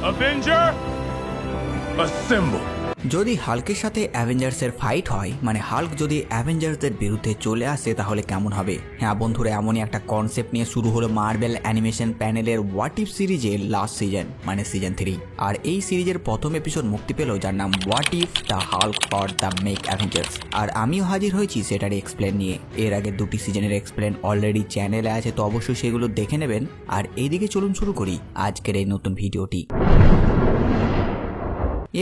Avenger, assemble. যদি হাল্কের সাথে অ্যাভেঞ্জার্সের fight হয়, মানে হাল্ক যদি অ্যাভেঞ্জার্সদের বিরুদ্ধে চলে আসে তাহলে কেমন হবে? হ্যাঁ বন্ধুরা, এমনই একটা কনসেপ্ট নিয়ে শুরু হলো মার্বেল অ্যানিমেশন প্যানেলের হোয়াট ইফ সিরিজের লাস্ট সিজন, মানে সিজন 3। আর এই সিরিজের প্রথম এপিসোড মুক্তি পেল, যার নাম what if the Hulk for the Mech Avengers. আর আমিও হাজির হয়েছি সেটার এক্সপ্লেন নিয়ে। এর আগে 2টি সিজনের এক্সপ্লেন অলরেডি চ্যানেলে আছে, তো অবশ্যই সেগুলো দেখে নেবেন। আর এইদিকে চলুন শুরু করি আজকের এই নতুন ভিডিওটি।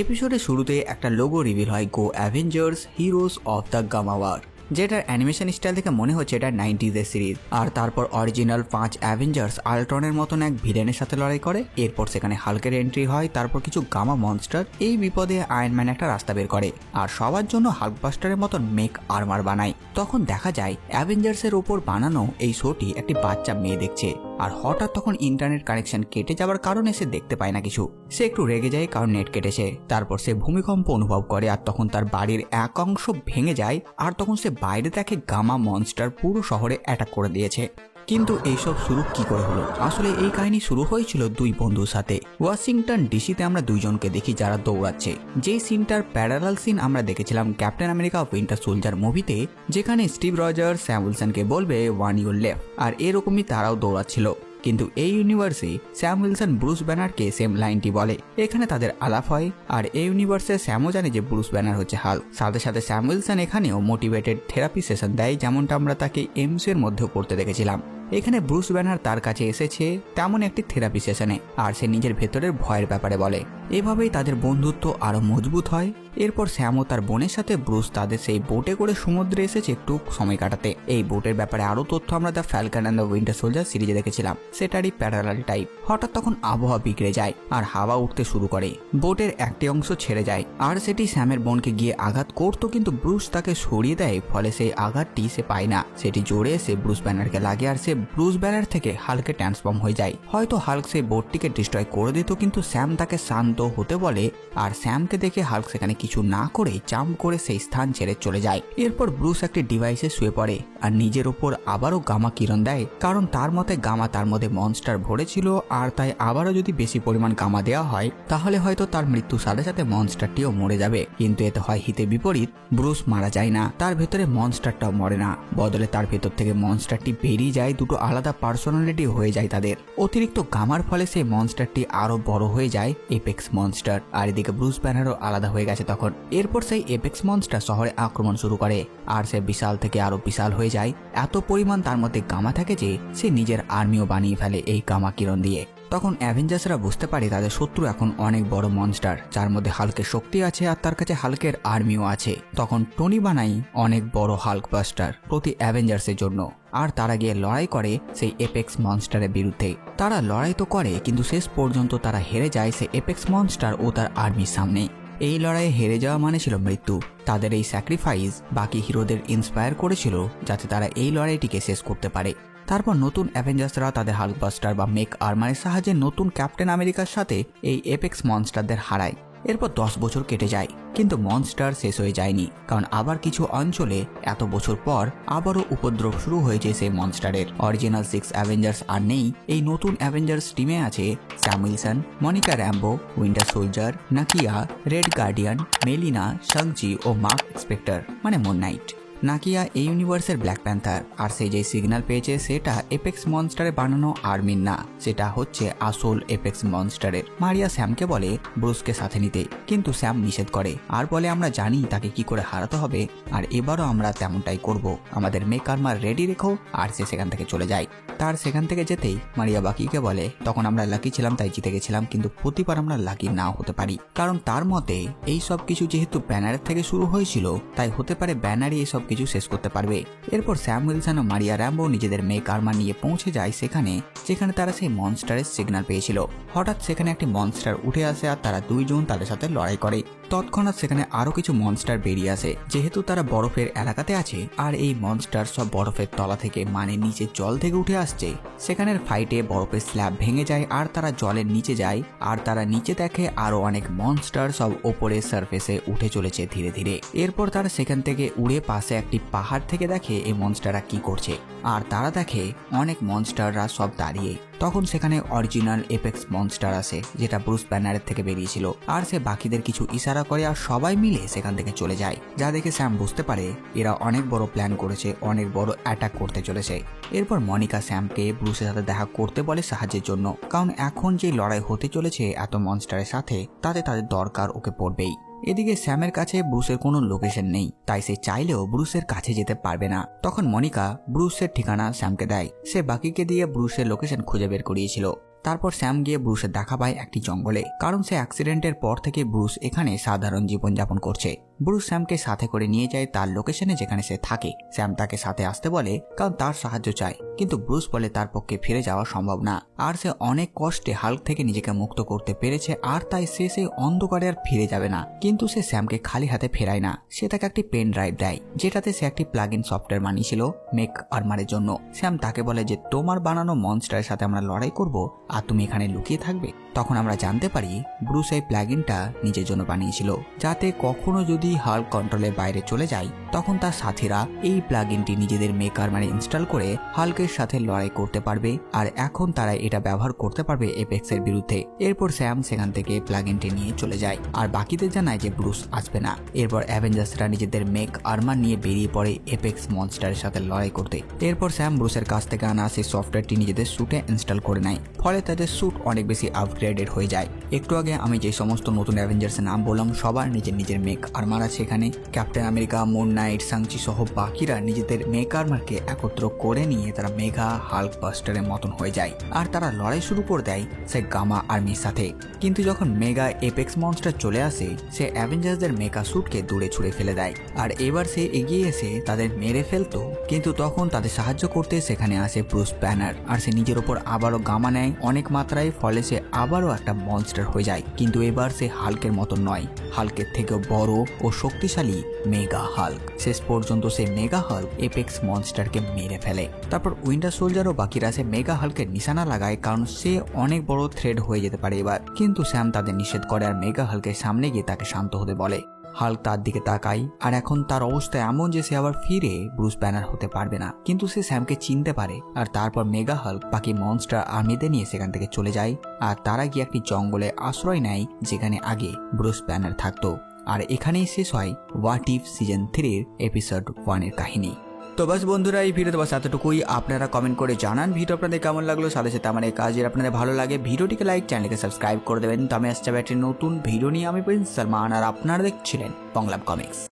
এপিসোডের শুরুতে একটা লোগো রিভিল হয়, go Avengers heroes of the gamma war, যেটার অ্যানিমেশন স্টাইল থেকে মনে হচ্ছে এটা 90s সিরিজ। আর তারপর অরিজিনাল 5 অ্যাভেঞ্জার্স আল্ট্রনের মতন এক ভিলেনের সাথে লড়াই করে। এরপর সেখানে হাল্কের এন্ট্রি হয়, তারপর কিছু গামা মনস্টার এই বিপদে আয়রন ম্যান একটা রাস্তা বের করে আর সবার জন্য হাল্কবাস্টারের মতন মেক আর্মার বানায়। তখন দেখা যায় অ্যাভেঞ্জার্সের ওপর বানানো এই শোটি একটি বাচ্চা মেয়ে দেখছে। আর হঠাৎ তখন ইন্টারনেট কানেকশন কেটে যাওয়ার কারণে সে দেখতে পায় না কিছু। সে একটু রেগে যায় কারণ নেট কেটেছে। তারপর সে ভূমিকম্প অনুভব করে আর তখন তার বাড়ির এক অংশ ভেঙে যায়। আর তখন সে বাইরে দেখে গামা মনস্টার পুরো শহরে অ্যাটাক করে দিয়েছে। কিন্তু এইসব শুরু কি করে হলো? আসলে এই কাহিনী শুরু হয়েছিল দুই বন্ধুর সাথে। ওয়াশিংটন ডিসিতে আমরা দুইজনকে দেখি যারা দৌড়াচ্ছে। যে সিনটার প্যারালাল সিন আমরা দেখেছিলাম ক্যাপ্টেন আমেরিকা উইন্টার সোলজার মুভিতে, যেখানে স্টিভ রজার্স স্যাম উইলসনকে বলবে ওয়ান ইউর লেফট, আর এরকমই তারাও দৌড়াচ্ছিল। কিন্তু এই ইউনিভার্সে স্যাম উইলসন ব্রুস ব্যানারকে সেম লাইনটি বলে। এখানে তাদের আলাপ হয়। আর এই ইউনিভার্সে স্যামও জানে যে ব্রুস ব্যানার হচ্ছে হাল্ক। সাথে সাথে স্যাম উইলসন এখানেও মোটিভেটেড থেরাপি সেশন দেয়, যেমনটা আমরা তাকে এমসিইউ এর মধ্যেও করতে দেখেছিলাম। এখানে ব্রুস ব্যানার তার কাছে এসেছে তেমন একটি থেরাপি সেশনে, আর সে নিজের ভেতরের ভয়ের ব্যাপারে বলে। এভাবেই তাদের বন্ধুত্ব আরো মজবুত হয়। এরপর স্যাম ও তার বোনের সাথে ব্রুস তাদের সেই বোটে করে সমুদ্রে এসেছে একটু সময় কাটাতে। এই বোটের ব্যাপারে আরো তথ্য আমরা the Falcon and the winter soldier সিরিজে দেখেছিলাম, সেটারই প্যারালাল টাইপ। হঠাৎ তখন আবহাওয়া বিগড়ে যায় আর হাওয়া উঠতে শুরু করে। বোটের একটি অংশ ছেড়ে যায় আর সেটি স্যামের বোনকে গিয়ে আঘাত করত, কিন্তু ব্রুস তাকে সরিয়ে দেয়। ফলে সেই আঘাতটি সে পায় না। সেটি জোরে সে ব্রুস ব্যানারকে লাগে আর সে ব্রুস ব্যানার থেকে হাল্কে ট্রান্সফর্ম হয়ে যায়। হয়তো হাল্ক সেই বোটটিকে ডিস্ট্রয় করে দিত, কিন্তু স্যাম তাকে শান্ত হতে বলে। আর স্যামকে দেখে হাল্ক সেখানে কিছু না করে জাম্প করে সেই স্থান ছেড়ে চলে যায়। এরপর ব্রুস একটি ডিভাইসে শুয়ে পড়ে আর নিজের ওপর আবারও গামা কিরণ দেয়, কারণ তার মতে গামা তার মধ্যে মনস্টার ভরেছিল। আর তাই আবারও যদি বেশি পরিমাণ গামা দেওয়া হয় তাহলে হয়তো তার মৃত্যুর সাথে সাথে মনস্টারটিও মরে যাবে। কিন্তু এতে হয় হিতে বিপরীত, ব্রুস মারা যায় না, তার ভেতরে মনস্টারটাও মরে না। বদলে তার ভেতর থেকে মনস্টারটি বেরিয়ে যায়, দুটো আলাদা পার্সোনালিটি হয়ে যায় তাদের। অতিরিক্ত গামার ফলে সেই মনস্টারটি আরো বড় হয়ে যায় এপেক্স মনস্টার। আর এদিকে ব্রুস ব্যানারও আলাদা হয়ে গেছে তখন। এরপর সেই এপেক্স মনস্টার শহরে আক্রমণ শুরু করে আর সে বিশাল থেকে আরো বিশাল হয়ে যায়। এত পরিমাণ তার মধ্যে গামা থাকে যে সে নিজের আর্মিও বানিয়ে ফেলে এই গামা কিরণ দিয়ে। তখন অ্যাভেঞ্জার্সরা বুঝতে পারে তাদের শত্রু এখন অনেক বড় মনস্টার, যার মধ্যে হাল্কের শক্তি আছে আর তার কাছে হাল্কের আর্মিও আছে। তখন টনি বানাই অনেক বড় হাল্কবাস্টার প্রতি অ্যাভেঞ্জার্সের জন্য। আর তারা গিয়ে লড়াই করে সেই এপেক্স মনস্টারের বিরুদ্ধে। তারা লড়াই তো করে, কিন্তু শেষ পর্যন্ত তারা হেরে যায় সেই এপেক্স মনস্টার ও তার আর্মির সামনে। এই লড়াইয়ে হেরে যাওয়া মানে ছিল মৃত্যু। তাদের এই স্যাক্রিফাইস বাকি হিরোদের ইন্সপায়ার করেছিল যাতে তারা এই লড়াইটিকে শেষ করতে পারে। তারপর নতুন অ্যাভেঞ্জার্সরা তাদের হাল্কবাস্টার বা মেক আর্মারের সাহায্যে নতুন ক্যাপ্টেন আমেরিকার সাথে এই এপেক্স মনস্টারদের হারায়। এরপর 10 বছর কেটে যায়, কিন্তু মনস্টার শেষ হয়ে যায়নি, কারণ আবার কিছু অঞ্চলে এত বছর পর আবারও উপদ্রব শুরু হয়েছে সেই মনস্টারের। অরিজিনাল 6 অ্যাভেঞ্জার্স আর নেই। এই নতুন অ্যাভেঞ্জার্স টিমে আছে Sam Wilson, Monica Rambeau, Winter Soldier, Nakia, Red Guardian, Melina, Shang Chi ও মার্ক স্পেক্টর মানে মুন নাইট। নাকিয়া এই ইউনিভার্সের ব্ল্যাক প্যান্থার। আর সে যে সিগন্যাল পেয়েছে সেটা এপেক্স মনস্টারে বানানো আর্মির না, সেটা হচ্ছে আসল এপেক্স মনস্টারের। মারিয়া স্যামকে বলে ব্রুসকে সাথে নিতে, কিন্তু স্যাম নিষেধ করে আর বলে আমরা জানি তাকে কি করে হারাতে হবে, আর এবারও আমরা তেমনটাই করব, আমাদের মেক আর্মার রেডি রেখো। আর সে সেখান থেকে চলে যায়। তার সেখান থেকে যেতেই মারিয়া বাকিকে বলে তখন আমরা লাকি ছিলাম তাই জিতে গেছিলাম, কিন্তু প্রতিবার আমরা লাকি নাও হতে পারি, কারণ তার মতে এই সব কিছু যেহেতু ব্যানারের থেকে শুরু হয়েছিল তাই হতে পারে ব্যানারই এই সব কিছু শেষ করতে পারবে। এরপর স্যাম উইলসন ও মারিয়া র্যাম্বো নিজেদের মেক আর্মার নিয়ে পৌঁছে যায় সেখানে, যেখানে তারা সেই মনস্টারের সিগন্যাল পেয়েছিল। হঠাৎ সেখানে একটি মনস্টার উঠে আসে আর তারা দুইজন তাদের সাথে লড়াই করে। তৎক্ষণাৎ সেখানে আরো কিছু মনস্টার বেরিয়ে আসে, যেহেতু তারা বরফের এলাকাতে আছে আর এই মনস্টার সব বরফের তলা থেকে মানে নিচে জল থেকে উঠে আসছে। সেখানের ফাইটে বরফের স্ল্যাব ভেঙে যায় আর তারা জলের নিচে যায়। আর তারা নিচে দেখে আরো অনেক মনস্টার সব ওপরের সারফেসে উঠে চলেছে ধীরে ধীরে। এরপর তারা সেখান থেকে উড়ে পাশে একটি পাহাড় থেকে দেখে এই মনস্টাররা কি করছে। আর তারা দেখে অনেক মনস্টাররা সব দাঁড়িয়ে তখন সেখানে অরিজিনাল এপেক্স মনস্টার আসে, যেটা ব্রুস ব্যানারের থেকে বেরিয়েছিল। আর সে বাকিদের কিছু ইশারা করে আর সবাই মিলে সেখান থেকে চলে যায়, যা দেখে স্যাম বুঝতে পারে এরা অনেক বড় প্ল্যান করেছে, অনেক বড় অ্যাটাক করতে চলেছে। এরপর মনিকা স্যামকে ব্রুসের সাথে দেখা করতে বলে সাহায্যের জন্য, কারণ এখন যে লড়াই হতে চলেছে এত মনস্টারের সাথে, তাতে তাদের দরকার ওকে পড়বেই। এদিকে স্যামের কাছে ব্রুসের কোনো লোকেশন নেই, তাই সে চাইলেও ব্রুসের কাছে যেতে পারবে না। তখন মনিকা ব্রুসের ঠিকানা স্যামকে দেয়। সে বাকিকে দিয়ে ব্রুসের লোকেশন খুঁজে বের করিয়েছিল। তারপর স্যাম গিয়ে ব্রুসের দেখা পায় একটি জঙ্গলে, কারণ সে অ্যাক্সিডেন্টের পর থেকে ব্রুস এখানে সাধারণ জীবনযাপন করছে। ব্রুস স্যামকে সাথে করে নিয়ে যায় তার লোকেশনে যেখানে সে থাকে। স্যাম তাকে সাথে আসতে বলে কারণ তার সাহায্য চায়, কিন্তু ব্রুস বলে তার পক্ষে ফিরে যাওয়া সম্ভব না। আর সে অনেক কষ্টে হাল্ক থেকে নিজেকে মুক্ত করতে পেরেছে, আর তাই সে সেই অন্ধকারে আর ফিরে যাবে না। কিন্তু সে স্যামকে খালি হাতে ফেরায় না, সে তাকে একটি পেন ড্রাইভ দেয়, যেটাতে সে একটি প্লাগ ইন সফটওয়্যার বানিয়েছিল মেক আর্মারের জন্য। স্যাম তাকে বলে যে তোমার বানানো মনস্টারের সাথে আমরা লড়াই করব আর তুমি এখানে লুকিয়ে থাকবে। তখন আমরা জানতে পারি ব্রুস এই প্লাগ ইনটা নিজের জন্য বানিয়েছিল, যাতে কখনো যদি হাল্ক কন্ট্রোলের বাইরে চলে যায় তখন তার সাথীরা এই প্লাগ ইনটি নিজেদের মেক আর্মারে ইনস্টল করে হাল্কের সাথে লড়াই করতে পারবে। আর এখন তারা এটা ব্যবহার করতে পারবে এপেক্সের বিরুদ্ধে। এরপর স্যাম সেখান থেকে প্লাগ ইনটি নিয়ে চলে যায় আর বাকিদের জানায় যে ব্রুস আসবে না। এরপর অ্যাভেঞ্জার্সরা নিজেদের মেক আর্মার নিয়ে বেরিয়ে পড়ে এপেক্স মনস্টারের সাথে লড়াই করতে। এরপর স্যাম ব্রুসের কাছ থেকে আনা সেই সফটওয়্যারটি নিজেদের স্যুটে ইনস্টল করে নেয়, ফলে তাদের স্যুট অনেক বেশি আপগ্রেডেড হয়ে যায়। একটু আগে আমি যে সমস্ত নতুন অ্যাভেঞ্জার্সের নাম বললাম সবার নিজের নিজের মেক আর্মার আছে এখানে। ক্যাপ্টেন আমেরিকা, মুন নাইট, সাংচি সহ বাকিরা নিজেদের মেক আর্মারকে একত্র করে নিয়ে তারা মেগা হাল্ক বাস্টারের মতন হয়ে যায় আর তারা লড়াই শুরু করে দেয় সে গামা আর্মির সাথে। কিন্তু যখন মেগা এপেক্স মনস্টার চলে আসে, সে অ্যাভেঞ্জার্সদের মেগা স্যুটকে দূরে ছুড়ে ফেলে দেয় আর এবার সে এগিয়ে এসে তাদের মেরে ফেলতো। কিন্তু তখন তাদের সাহায্য করতে সেখানে আসে ব্রুস ব্যানার আর সে নিজের ওপর আবারও গামা নেয় অনেক মাত্রায়, ফলে সে আবারও একটা মনস্টার হয়ে যায়। কিন্তু এবার সে হাল্কের মতন নয়, হাল্কের থেকেও বড় ও শক্তিশালী মেগা হাল্ক। শেষ পর্যন্ত সে মেগা হাল্ক এপেক্স মনস্টারকে মেরে ফেলে। তারপর উইন্টার সোলজার ও বাকিরা সে মেগা হাল্কের নিশানা লাগায়, কারণ সে অনেক বড় থ্রেড হয়ে যেতে পারে এবার। কিন্তু স্যাম তাদের নিষেধ করে আর মেগা হাল্কের সামনে গিয়ে তাকে শান্ত হতে বলে। হাল্ক তার দিকে তাকায় আর এখন তার অবস্থা এমন যে সে আবার ফিরে ব্রুস ব্যানার হতে পারবে না। কিন্তু সে স্যামকে চিনতে পারে আর তারপর মেগা হাল্ক বাকি মনস্টার আর্মিদের নিয়ে সেখান থেকে চলে যায় আর তারা গিয়ে একটি জঙ্গলে আশ্রয় নেয় যেখানে আগে ব্রুস ব্যানার থাকতো। আর এখানেই শেষ হয় হোয়াট ইফ সিজন 3 এপিসোড 1 এর কাহিনী। তো বাস বন্ধুরা, এই ভিডিওতে বাস এতটুকুই। আপনারা কমেন্ট করে জানান ভিডিও আপনাদের কেমন লাগলো। সাথে সাথে আমার এই কাজের আপনাদের ভালো লাগে ভিডিওটিকে লাইক, চ্যানেলকে সাবস্ক্রাইব করে দেবেন। তো আমি আসছে একটি নতুন ভিডিও নিয়ে। আমি প্রিন্স সালমান আর আপনারা দেখছিলেন বাংলা কমিক্স।